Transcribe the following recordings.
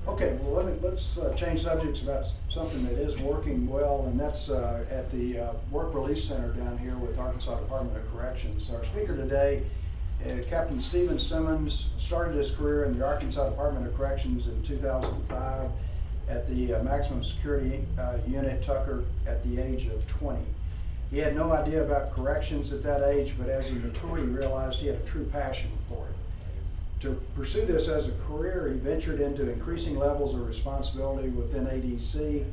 Okay, well, let's change subjects about something that is working well, and that's at the Work Release Center down here with Arkansas Department of Corrections. Our speaker today, Captain Simmons, started his career in the Arkansas Department of Corrections in 2005 at the Maximum Security Unit Tucker at the age of 20. He had no idea about corrections at that age, but as he matured, he realized he had a true passion for it. To pursue this as a career, he ventured into increasing levels of responsibility within ADC.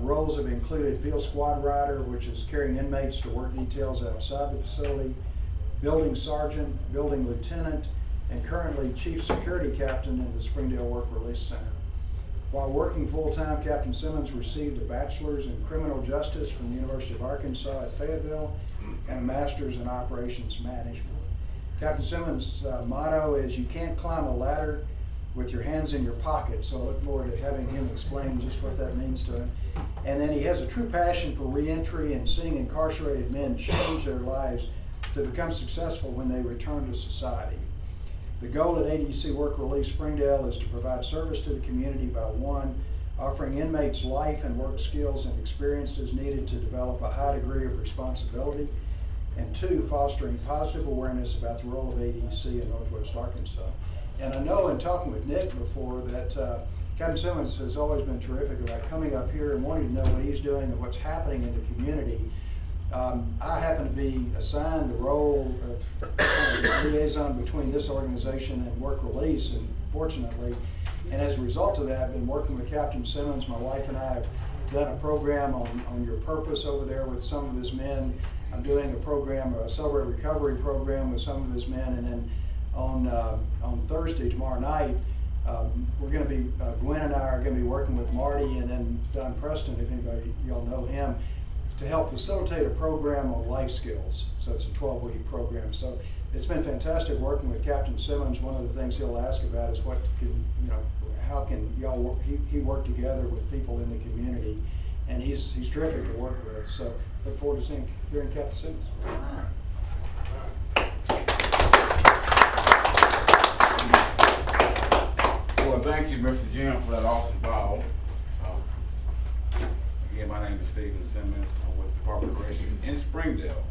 Roles have included field squad rider, which is carrying inmates to work details outside the facility, building sergeant, building lieutenant, and currently chief security captain in the Springdale Work Release Center. While working full-time, Captain Simmons received a bachelor's in criminal justice from the University of Arkansas at Fayetteville and a master's in operations management. Captain Simmons' motto is, "You can't climb a ladder with your hands in your pockets," so I look forward to having him explain just what that means to him. And then he has a true passion for reentry and seeing incarcerated men change their lives to become successful when they return to society. The goal at ADC Work Release Springdale is to provide service to the community by 1, offering inmates life and work skills and experiences needed to develop a high degree of responsibility, and 2, fostering positive awareness about the role of ADC in Northwest Arkansas. And I know in talking with Nick before that Captain Simmons has always been terrific about coming up here and wanting to know what he's doing and what's happening in the community. I happen to be assigned the role of liaison between this organization and Work Release, and fortunately, and as a result of that, I've been working with Captain Simmons. My wife and I have done a program on your purpose over there with some of his men. I'm doing a program, a sober recovery program with some of his men, and then on Thursday, tomorrow night, we're going to be, Gwen and I are going to be working with Marty and then Don Preston, if anybody y'all know him, to help facilitate a program on life skills. So it's a 12-week program. So it's been fantastic working with Captain Simmons. One of the things he'll ask about is what can, how can y'all work, he work together with people in the community, and he's terrific to work with. So look forward to hearing Captain Simmons. Well, thank you, Mr. Jim, for that awesome bio. Again, my name is Stephen Simmons. I'm with the Department of Corrections in Springdale.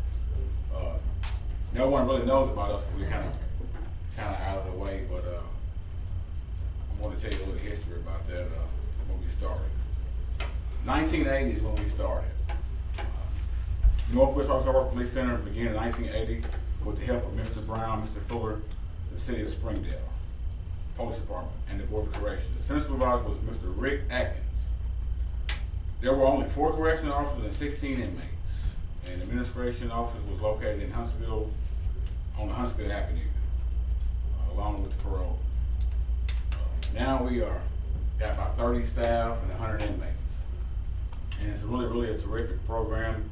No one really knows about us because we're kind of out of the way, but I want to tell you a little history about that when we started. 1980 is when we started. Northwest Arkansas Work Release Center began in 1980 with the help of Mr. Brown, Mr. Fuller, the City of Springdale Police Department, and the Board of Corrections. The center supervisor was Mr. Rick Atkins. There were only 4 correctional officers and 16 inmates, and the administration office was located in Huntsville on the Huntsville Avenue, along with the parole. Now we got about 30 staff and 100 inmates, and it's really a terrific program.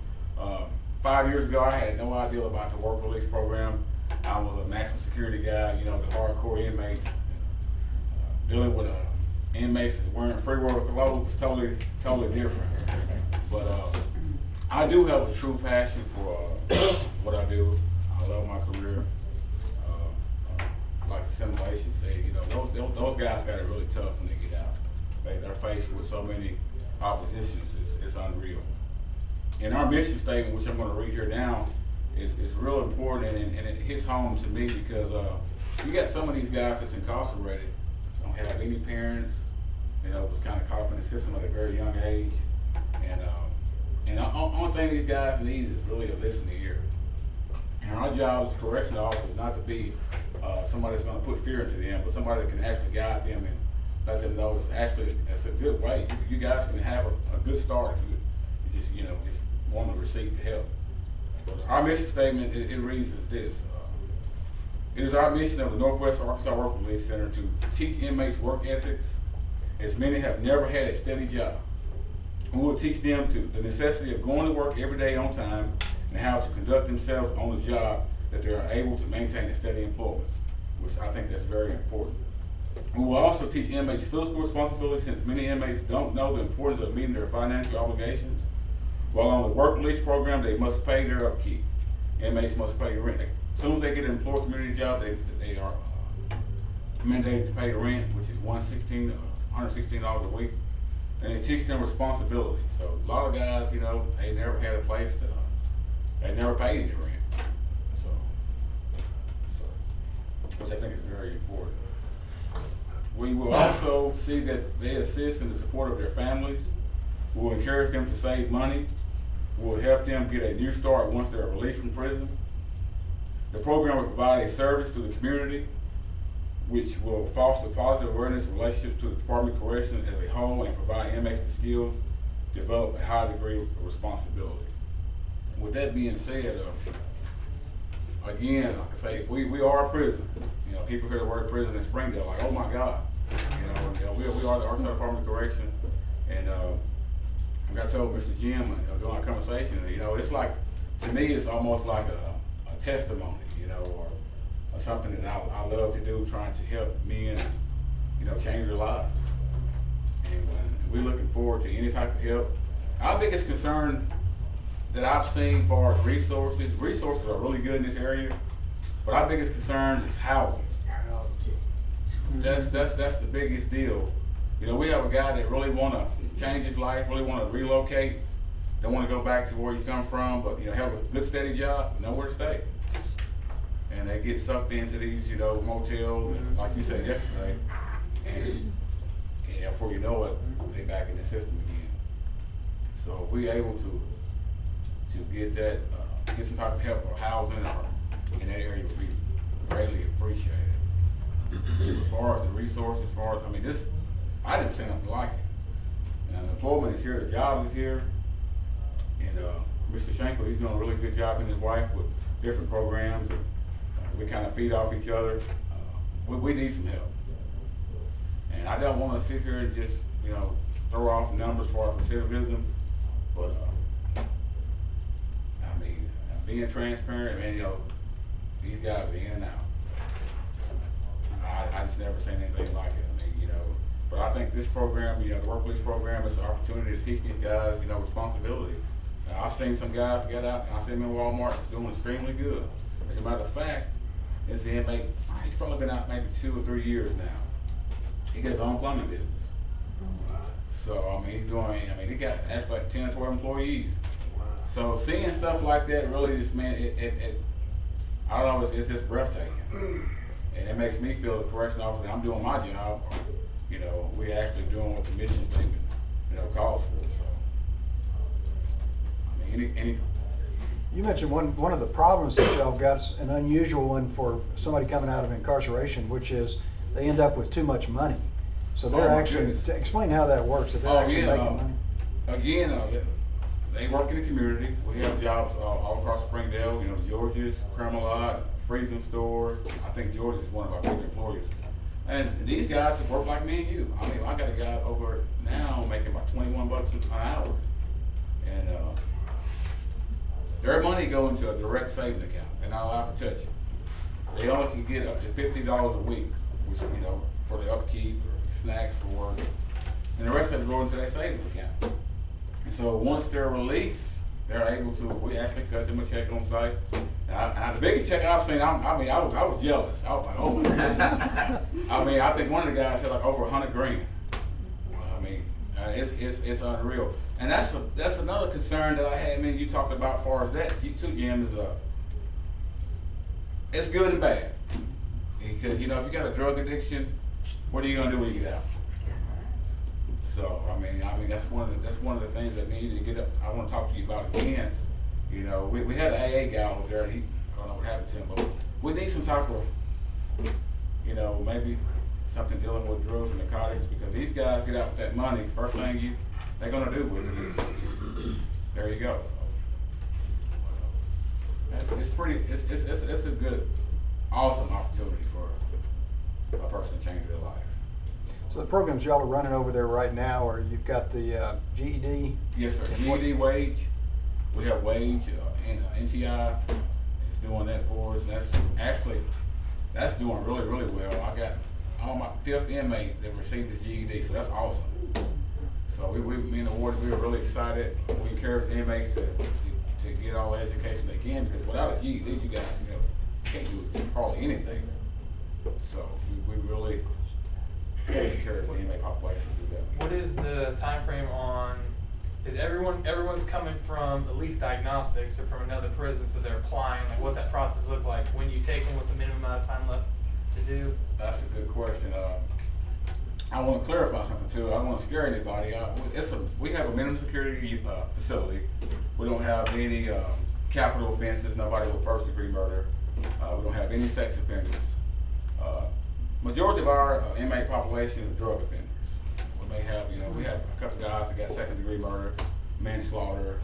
5 years ago, I had no idea about the work release program. I was a maximum security guy, the hardcore inmates. Dealing with inmates that's wearing free world clothes is totally different. But I do have a true passion for what I do. I love my career. Like the simulation said, those guys got it really tough when they get out. They're faced with so many oppositions, it's unreal. And our mission statement, which I'm going to read here now, is real important, and it hits home to me because you got some of these guys that's incarcerated, don't have any parents, was kind of caught up in the system at a very young age, and the only thing these guys need is really a listening ear. And our job as correctional officers is not to be somebody that's going to put fear into them, but somebody that can actually guide them and let them know it's a good way. You guys can have a good start if you just want to receive the help. But our mission statement, it reads as this. It is our mission of the Northwest Arkansas Work Release Center to teach inmates work ethics, as many have never had a steady job. We will teach them the necessity of going to work every day on time and how to conduct themselves on the job that they are able to maintain a steady employment, which I think that's very important. We will also teach inmates fiscal responsibility, since many inmates don't know the importance of meeting their financial obligations. While on the work release program, they must pay their upkeep. Inmates must pay rent. As soon as they get an employed community job, they are mandated to pay the rent, which is $116 $116 a week, and it teaches them responsibility. So a lot of guys, you know, they never had a place to, they never paid any rent. So, which I think is very important. We will also see that they assist in the support of their families. We will encourage them to save money. We will help them get a new start once they're released from prison. The program will provide a service to the community, which will foster positive awareness and relationships to the Department of Corrections as a whole and provide inmates the skills to develop a high degree of responsibility. With that being said, again, like I say, we are a prison. You know, people hear the word prison in Springdale, like, oh my God. You know, we are the Arkansas Department of Correction, and like I told Mr. Jim during our conversation, you know, it's like, to me, it's almost like a testimony, you know, or something that I love to do, trying to help men, you know, change their lives. And we're looking forward to any type of help. Our biggest concern that I've seen as far as resources are really good in this area, but our biggest concern is housing. That's the biggest deal. You know, we have a guy that really want to change his life, really want to relocate, don't want to go back to where you come from, but, you know, have a good steady job, nowhere to stay. And they get sucked into these, you know, motels, and like you said yesterday, and before you know it, they back in the system again. So if we're able to get that, get some type of help or housing or in that area, would be greatly appreciated. As far as the resources, I mean, this, I didn't see nothing like it. And employment is here, the jobs is here, and Mr. Schenkel, he's doing a really good job, and his wife, with different programs, and we kind of feed off each other. We need some help. And I don't want to sit here and just, you know, throw off numbers for recidivism, but I mean, being transparent, man, you know, these guys are in and out. I just never seen anything like it. I mean, you know, but I think this program, you know, the work release program, is an opportunity to teach these guys, you know, responsibility. Now, I've seen some guys get out, and I see them in Walmart doing extremely good. As a matter of fact, this inmate, he's probably been out maybe 2 or 3 years now. He gets his own plumbing business. So, I mean, he's doing, I mean, he got actually like 10 or 12 employees. So seeing stuff like that really just, man, I don't know, it's just breathtaking. And it makes me feel as a correction officer that I'm doing my job, or, you know, we're actually doing what the mission statement, you know, calls for. So, I mean, any. You mentioned one of the problems that y'all got, an unusual one for somebody coming out of incarceration, which is they end up with too much money. So they're actually, explain how that works, if they're actually making money. Again, they work in the community. We have jobs all across Springdale, you know, George's, Cremelot, Freezing Store. I think George is one of our big employers. And these guys work like me and you. I mean, I got a guy over now making about $21 an hour. And their money go into a direct savings account. They're not allowed to touch it. They only can get up to $50 a week, which, you know, for the upkeep or snacks for work. And the rest of it goes into their savings account. And so once they're released, they're able to, we actually cut them a check on site. And the biggest check I've seen, I was jealous. I was like, oh my God. I mean, I think one of the guys had like over 100 grand. I mean, it's unreal. And that's another concern that I had, man, you talked about as far as that, too, Jim, is it's good and bad. Because, you know, if you got a drug addiction, what are you gonna do when you get out? So, I mean, that's one of the things that needed to get up. I want to talk to you about again. You know, we had an AA guy over there, and I don't know what happened to him, but we need some type of, you know, maybe something dealing with drugs and narcotics, because these guys get out with that money, first thing they're gonna do with it is, there you go. So, it's a good, awesome opportunity for a person to change their life. So the programs y'all are running over there right now, or you've got the GED? Yes, sir. GED wage. We have wage, and NTI is doing that for us. And that's doing really, really well. I got on my 5th inmate that received his GED, so that's awesome. So me and the ward, we were really excited. We encourage the inmates to get all the education they can, because without a GED, you guys, you know, can't do hardly anything. So we really taking care of the inmate population through that. What is the time frame on? Is everyone's coming from at least diagnostics or from another prison, so they're applying? Like, what's that process look like? When you take them, what's the minimum amount of time left to do? That's a good question. I want to clarify something too. I don't want to scare anybody. We have a minimum security facility. We don't have any capital offenses. Nobody with first degree murder. We don't have any sex offenders. Majority of our inmate population is drug offenders. We may have, we have a couple guys that got second degree murder, manslaughter.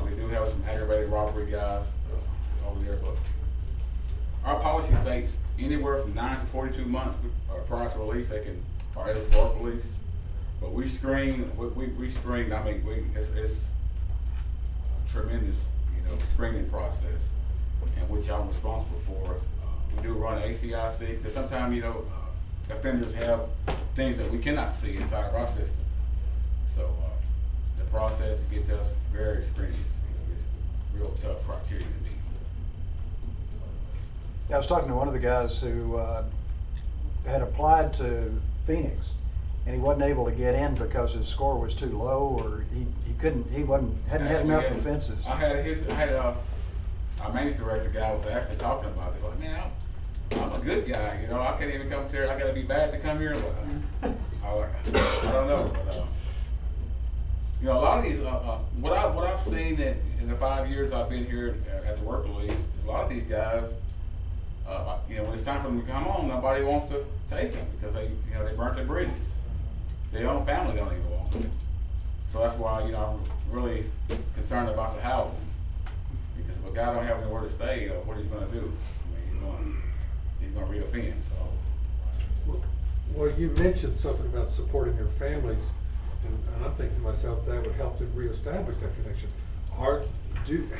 We do have some aggravated robbery guys over there, but our policy states anywhere from 9 to 42 months prior to release, they can are able to work release. But we screen, we screen. I mean, it's a tremendous, screening process, and which I'm responsible for. We do run ACIC because sometimes, offenders have things that we cannot see inside of our system. So the process to get to us is very strenuous. It's real tough criteria to meet. Yeah, I was talking to one of the guys who had applied to Phoenix, and he wasn't able to get in because his score was too low, or hadn't had enough offenses. I had our maintenance director guy was actually talking about this. Like, man, I'm a good guy, I can't even come here. I got to be bad to come here. But I don't know. But a lot of these, what I've seen in the 5 years I've been here at the work release is a lot of these guys. When it's time for them to come home, nobody wants to take them because they burnt their bridges. Their own family don't even want them. So that's why, I'm really concerned about the housing. Because if a guy don't have anywhere to stay, what he's going to do? I mean, he's going to re-offend. So. Well, you mentioned something about supporting their families, and I'm thinking to myself that would help them reestablish that connection.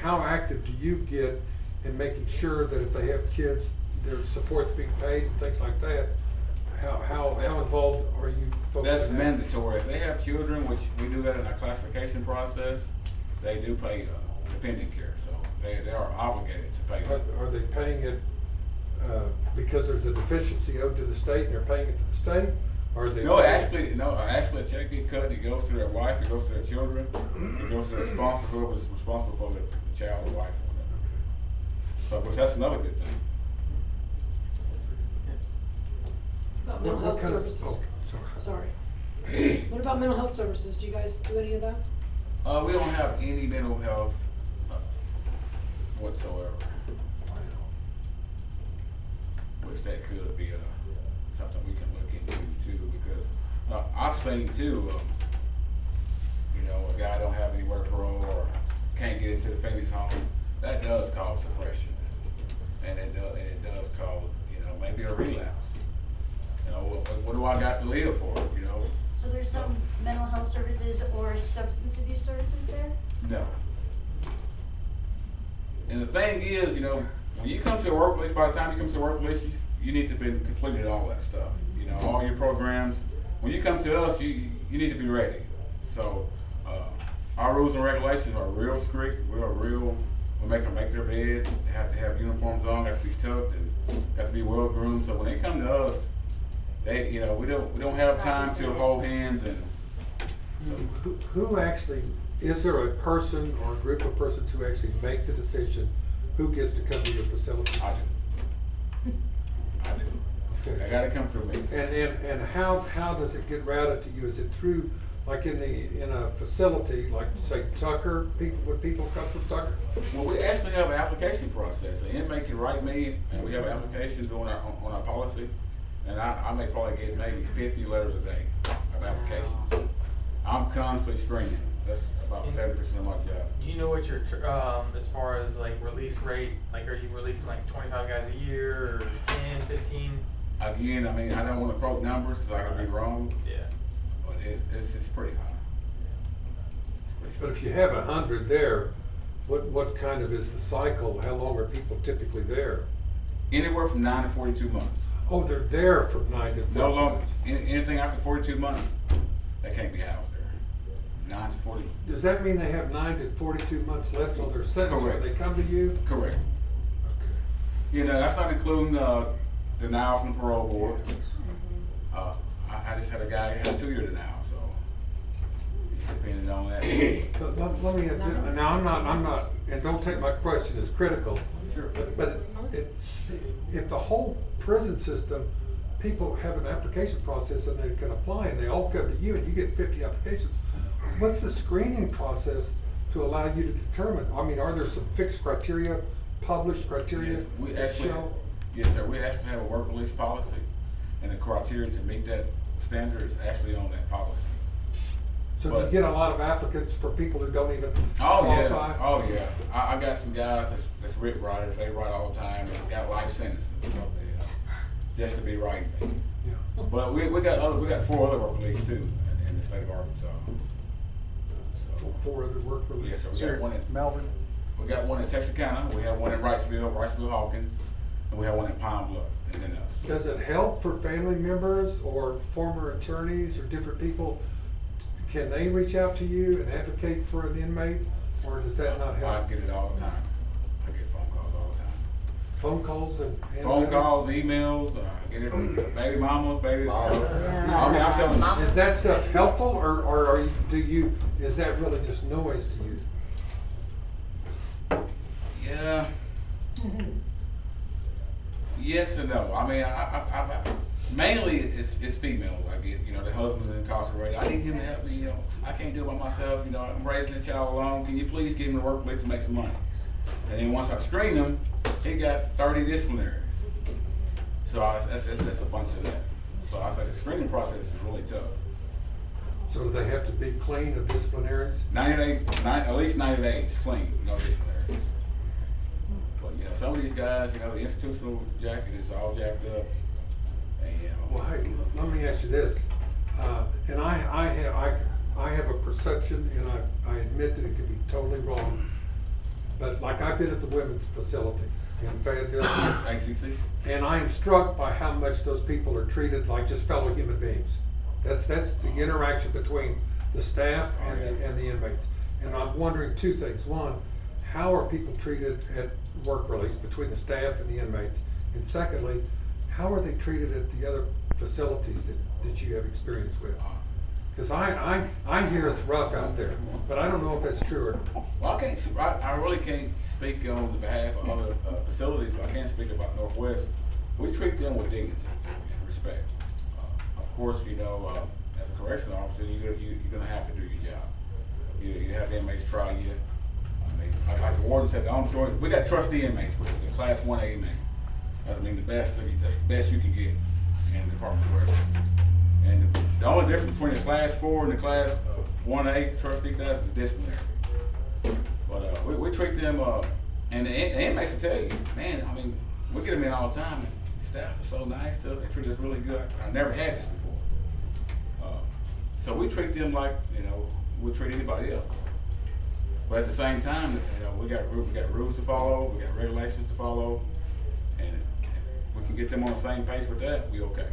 How active do you get in making sure that if they have kids, their support's being paid and things like that? How involved are you folks? That's mandatory. If they have children, which we do that in our classification process, they do pay dependent care, so they are obligated to pay. Are they paying it because there's a deficiency owed to the state and they're paying it to the state? Or are they actually a check gets cut, it goes to their wife, it goes to their children, it goes to their sponsor, whoever is responsible for the child or wife or whatever. So, which that's another good thing. About mental health services. Sorry. What about mental health services? Do you guys do any of that? We don't have any mental health whatsoever. Which that could be something we can look into too, because I've seen too, a guy don't have any work parole or can't get into the family's home. That does cause depression, and it does cause maybe a relapse. What do I got to live for? So there's no mental health services or substance abuse services there? No. And the thing is, when you come to a work release, by the time you come to a work release, you need to have been completed all that stuff. All your programs. When you come to us, you need to be ready. So our rules and regulations are real strict. We make them make their bed. They have to have uniforms on. They have to be tucked and have to be well groomed. So when they come to us, we don't have time to hold hands and. So. Who actually, is there a person or a group of persons who actually make the decision who gets to come to your facility? I do. Okay. They gotta come through me. And how does it get routed to you? Is it through, like in a facility, like say Tucker, would people come from Tucker? Well, we actually have an application process. An inmate can write me, and we have applications on our policy. And I may probably get maybe 50 letters a day of applications. I'm constantly screening. That's about 70% of my job. Do you know what your, as far as like release rate, like are you releasing like 25 guys a year or 10, 15? Again, I don't want to quote numbers because I could be wrong. Yeah. But it's pretty high. But if you have 100 there, what kind of is the cycle? How long are people typically there? Anywhere from 9 to 42 months. Oh, they're there from 9 to 42 No longer. months. Anything after 42 months, they can't be housed there. 9 to 40. Does that mean they have 9 to 42 months left on their sentence Correct. when they come to you? Correct. Okay. That's not including denial from the parole board. I just had a guy who had a 2-year now, so it's depending on that. But let me, now I'm not, and don't take my question as critical. Sure. But it's, if the whole prison system, people have an application process and they can apply and they all come to you and you get 50 applications, what's the screening process to allow you to determine? I mean, are there some fixed criteria, published criteria Yes, we that actually, show? yes, sir, we actually have a work release policy, and the criteria to meet that standard is actually on that policy. So do you get a lot of applicants for people who don't even Oh, qualify? yeah, oh, yeah. I got some guys that's writ writers, they write all the time, they got life sentences, you know, just to be writing things. Yeah. But we got 4 other work releases too, in the state of Arkansas. So, For the work release? yes, sir, we Sir, got one in, Melvin? we got one in Texarkana, we have one in Wrightsville, Hawkins, and we have one in Pine Bluff, and then us. Does it help for family members or former attorneys or different people? Can they reach out to you and advocate for an inmate, or does that not I help? get it all the time. I get phone calls all the time. Phone calls and Phone letters? calls, emails, I get it from baby mamas, baby. Mama. I mean, I'm telling you. Is that stuff helpful, or are you, is that really just noise to you? Yeah. Yes and no. I mean, I've mainly it's females I get. You know, the husband's incarcerated. I need him to help me. You know, I can't do it by myself. You know, I'm raising a child alone. Can you please give him the workplace to make some money? And then once I screen him, he got 30 disciplinaries. So that's a bunch of that. So I say the screening process is really tough. So do they have to be clean of disciplinaries? 90 days, at least 90 days clean, no disciplinaries. But you know, some of these guys, you know, the institutional jacket is all jacked up. And you know, Well, hey, let me ask you this, and I have a perception, and I admit that it could be totally wrong, but like I've been at the women's facility in Fayetteville, ACC. and I am struck by how much those people are treated like just fellow human beings. That's the interaction between the staff and the inmates. And I'm wondering 2 things. One, how are people treated at work release between the staff and the inmates? And secondly, how are they treated at the other facilities that you have experience with? Because I hear it's rough out there, but I don't know if that's true or not. Well, I really can't speak on the behalf of other facilities, but I can speak about Northwest. We treat them with dignity and respect. Of course, you know, as a correctional officer, you're gonna have to do your job. You have inmates try you. I mean, like the warden said, the only choice, we got trustee inmates, which is a class 1A inmate. I mean, that's the best you can get in the Department of Corrections. And the only difference between the class 4 and the class 1A trustee status is disciplinary. But we treat them, and the inmates will tell you, man, I mean, we get them in all the time, and the staff is so nice to us, they treat us really good. I never had this before. So we treat them like, you know, we treat anybody else. But at the same time, you know, we got rules to follow, we got regulations to follow, and if we can get them on the same page with that, we okay.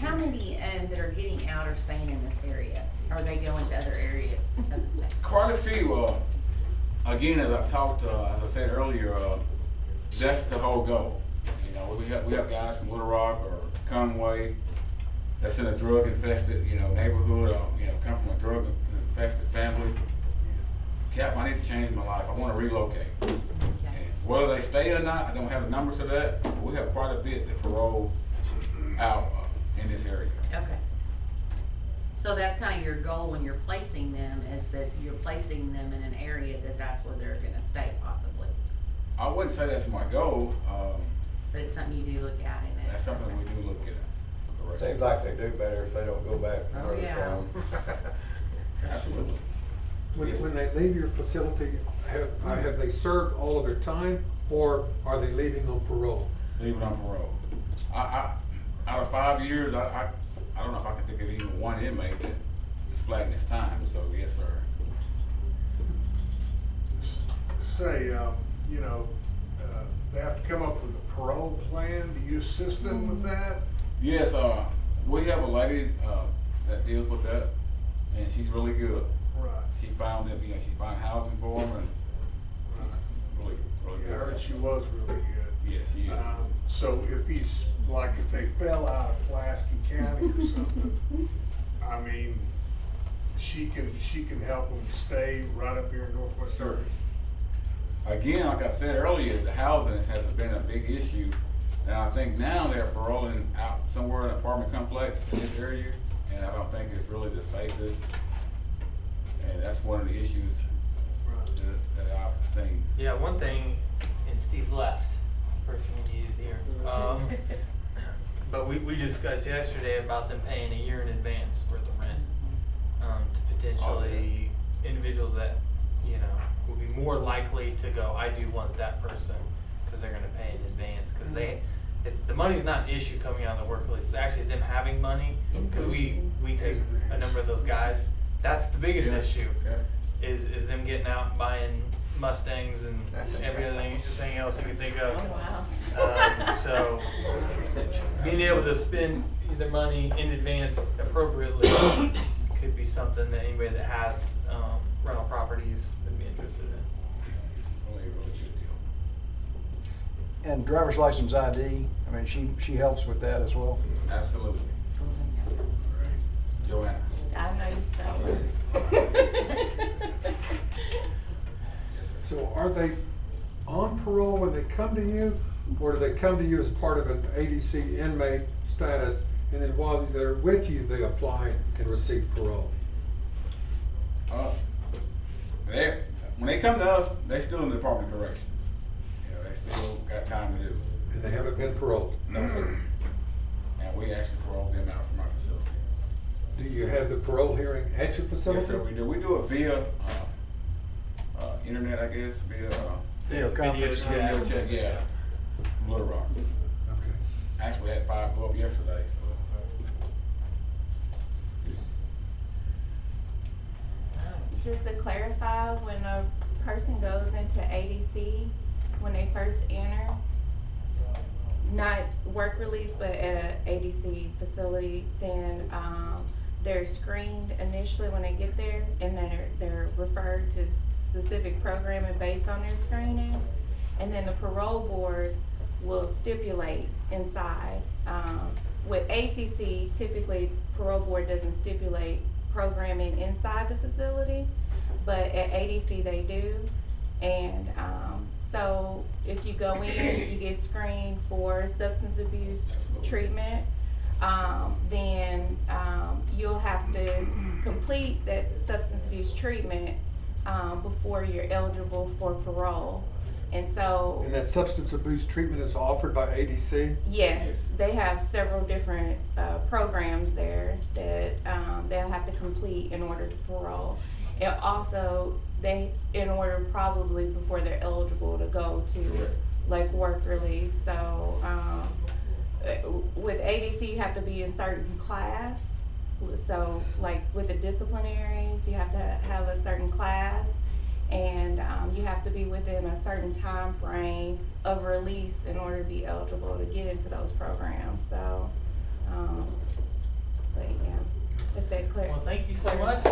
How many that are getting out are staying in this area? Are they going to other areas of the state? Quite a few. Again, as I talked, as I said earlier, that's the whole goal. You know, we have guys from Little Rock or Conway that's in a drug infested, you know, neighborhood. You know, come from a drug infested family. Cap, I need to change my life. I want to relocate. And whether they stay or not, I don't have the numbers of that. But we have quite a bit that parole out in this area. Okay. So that's kind of your goal when you're placing them, is that you're placing them in an area that's where they're gonna stay possibly. I wouldn't say that's my goal. But it's something you do look at in it. That's something we do look at. Correct. Seems like they do better if they don't go back Oh, where they're yeah. from. Absolutely. When they leave your facility, have they served all of their time, or are they leaving on parole? Leaving on parole. Out of 5 years, I don't know if I can think of even one inmate that is flat in his time, so yes, sir. Say, you know, they have to come up with a parole plan. Do you assist them with that? Yes, we have a lady that deals with that, and she's really good. Right. She found housing for them, and she's really I heard good. she was really good. Yes, he is. So if he's, like, if they fell out of Pulaski County or something, I mean, she can help them stay right up here in Northwest Sure. Arkansas. Again, like I said earlier, the housing has been a big issue. And I think now they're paroling out somewhere in an apartment complex in this area, and I don't think it's really the safest. And that's one of the issues that I've seen. Yeah, one thing, and Steve left, person we needed here. But we discussed yesterday about them paying a year in advance for the rent, to potentially individuals that, you know, would be more likely to go, I do want that person, because they're gonna pay in advance, because the money's not an issue coming out of the work release, it's actually them having money, because we take a number of those guys, that's the biggest issue, is them getting out and buying Mustangs and everything else you can think of. Oh, wow. So, being able to spend their money in advance appropriately could be something that anybody that has rental properties would be interested in. Really, really good deal. And driver's license ID, I mean, she helps with that as well. Absolutely. Joanna. I know you spell Yes, sir. So are they on parole when they come to you, or do they come to you as part of an ADC inmate status, and then while they're with you, they apply and receive parole? When they come to us, they still in the Department of Corrections. You know, they still got time to do. And they haven't been paroled? No, sir. And we actually parole them out from our facility. Do you have the parole hearing at your facility? Yes, sir, we do. We do it via internet, I guess, via Video conference. video chat, yeah, from Little Rock. Okay. Actually, had 5 go up yesterday, so. Just to clarify, when a person goes into ADC, when they first enter, not work release, but at a ADC facility, then they're screened initially when they get there, and then they're referred to specific programming based on their screening, and then the parole board will stipulate inside. With ACC, typically parole board doesn't stipulate programming inside the facility, but at ADC they do. And so if you go in, you get screened for substance abuse treatment, then you'll have to complete that substance abuse treatment before you're eligible for parole. And so, And that substance abuse treatment is offered by ADC? yes, they have several different programs there that they'll have to complete in order to parole. And also, in order probably before they're eligible to go to like work release. So with ADC, you have to be in certain class. So like with the disciplinaries, you have to have a certain class. And you have to be within a certain time frame of release in order to be eligible to get into those programs. So, but yeah, if that clear. Well, thank you so much.